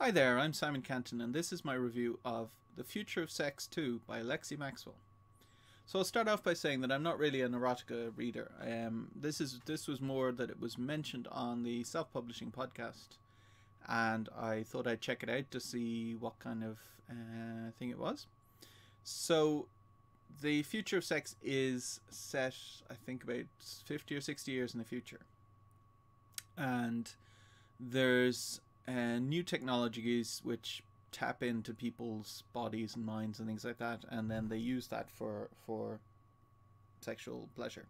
Hi there, I'm Simon Canton, and this is my review of The Future of Sex 2 by Lexi Maxwell. So I'll start off by saying that I'm not really an erotica reader. This was more that it was mentioned on the self-publishing podcast, and I thought I'd check it out to see what kind of thing it was. So The Future of Sex is set, I think, about 50 or 60 years in the future, and there's new technologies which tap into people's bodies and minds and things like that, and then they use that for sexual pleasure.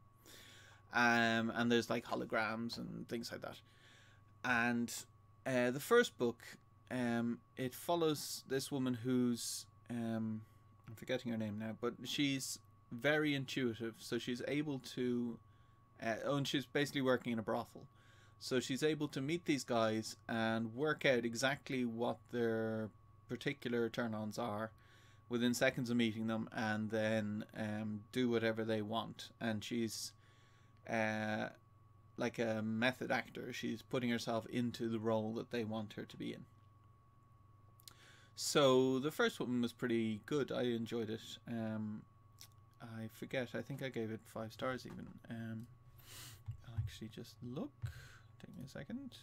And there's like holograms and things like that. And the first book, it follows this woman who's I'm forgetting her name now, but she's very intuitive, so she's able to and she's basically working in a brothel. So she's able to meet these guys and work out exactly what their particular turn-ons are within seconds of meeting them, and then do whatever they want. And she's like a method actor. She's putting herself into the role that they want her to be in. So the first one was pretty good. I enjoyed it. I forget. I think I gave it 5 stars even. I'll actually just look. Take me a second.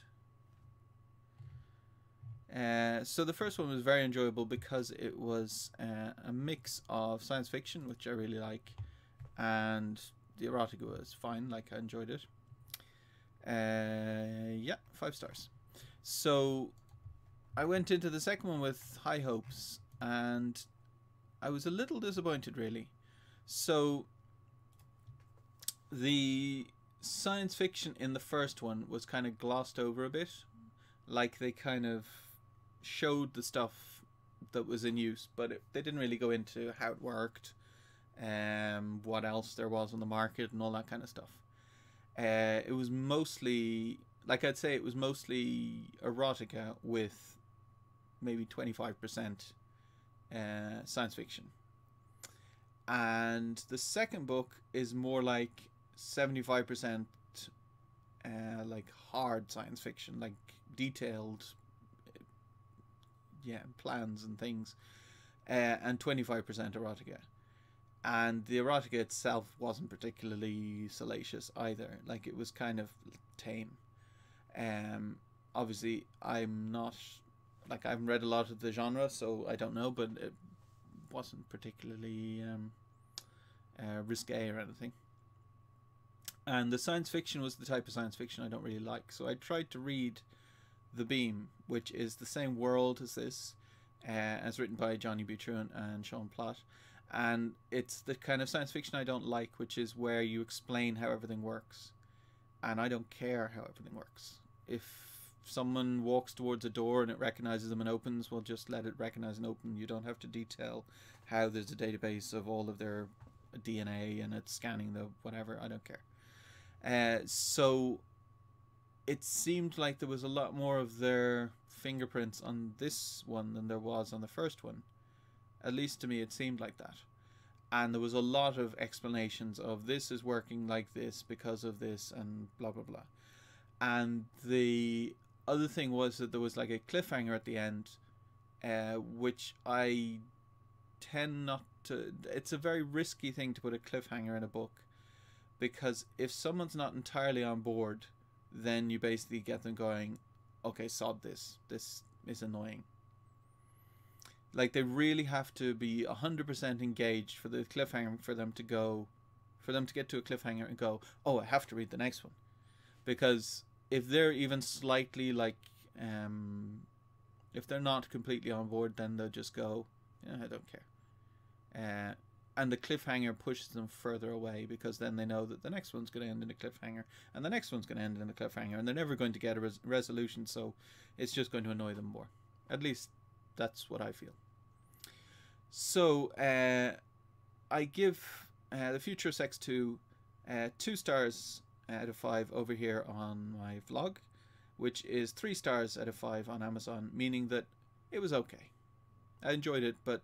So the first one was very enjoyable because it was a mix of science fiction, which I really like, and the erotica was fine. Like, I enjoyed it. Yeah, 5 stars. So I went into the second one with high hopes, and I was a little disappointed, really. So the science fiction in the first one was kind of glossed over a bit. Like, they kind of showed the stuff that was in use, but they didn't really go into how it worked, what else there was on the market and all that kind of stuff. It was mostly, like, I'd say it was mostly erotica with maybe 25% science fiction. And the second book is more like 75% like hard science fiction, like detailed plans and things, and 25% erotica. And the erotica itself wasn't particularly salacious either. Like, it was kind of tame. Obviously I'm not, like, I haven't read a lot of the genre, so I don't know, but it wasn't particularly risque or anything. And the science fiction was the type of science fiction I don't really like. So I tried to read The Beam, which is the same world as this, as written by Johnny Butruan and Sean Platt. And it's the kind of science fiction I don't like, which is where you explain how everything works. And I don't care how everything works. If someone walks towards a door and it recognizes them and opens, well, just let it recognize and open. You don't have to detail how there's a database of all of their DNA and it's scanning the whatever. I don't care. So it seemed like there was a lot more of their fingerprints on this one than there was on the first one. At least to me it seemed like that. And there was a lot of explanations of this is working like this because of this and blah blah blah. And the other thing was that there was like a cliffhanger at the end, which I tend not to. It's a very risky thing to put a cliffhanger in a book, because if someone's not entirely on board, then you basically get them going, okay, sod this. This is annoying. Like, they really have to be 100% engaged for the cliffhanger, for them to get to a cliffhanger and go, oh, I have to read the next one. Because if they're even slightly like, if they're not completely on board, then they'll just go, yeah, I don't care. And the cliffhanger pushes them further away, because then they know that the next one's going to end in a cliffhanger, and the next one's going to end in a cliffhanger, and they're never going to get a resolution, so it's just going to annoy them more. At least that's what I feel. So I give The Future of Sex 2 2 stars out of 5 over here on my vlog, which is 3 stars out of 5 on Amazon, meaning that it was okay. I enjoyed it, but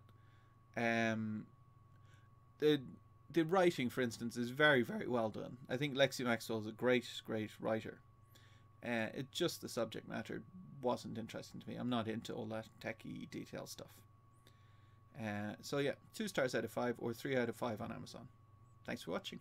the writing, for instance, is very, very well done. I think Lexi Maxwell is a great writer. It just, the subject matter wasn't interesting to me. I'm not into all that techie detail stuff. So yeah, 2 stars out of 5 or 3 out of 5 on Amazon. Thanks for watching.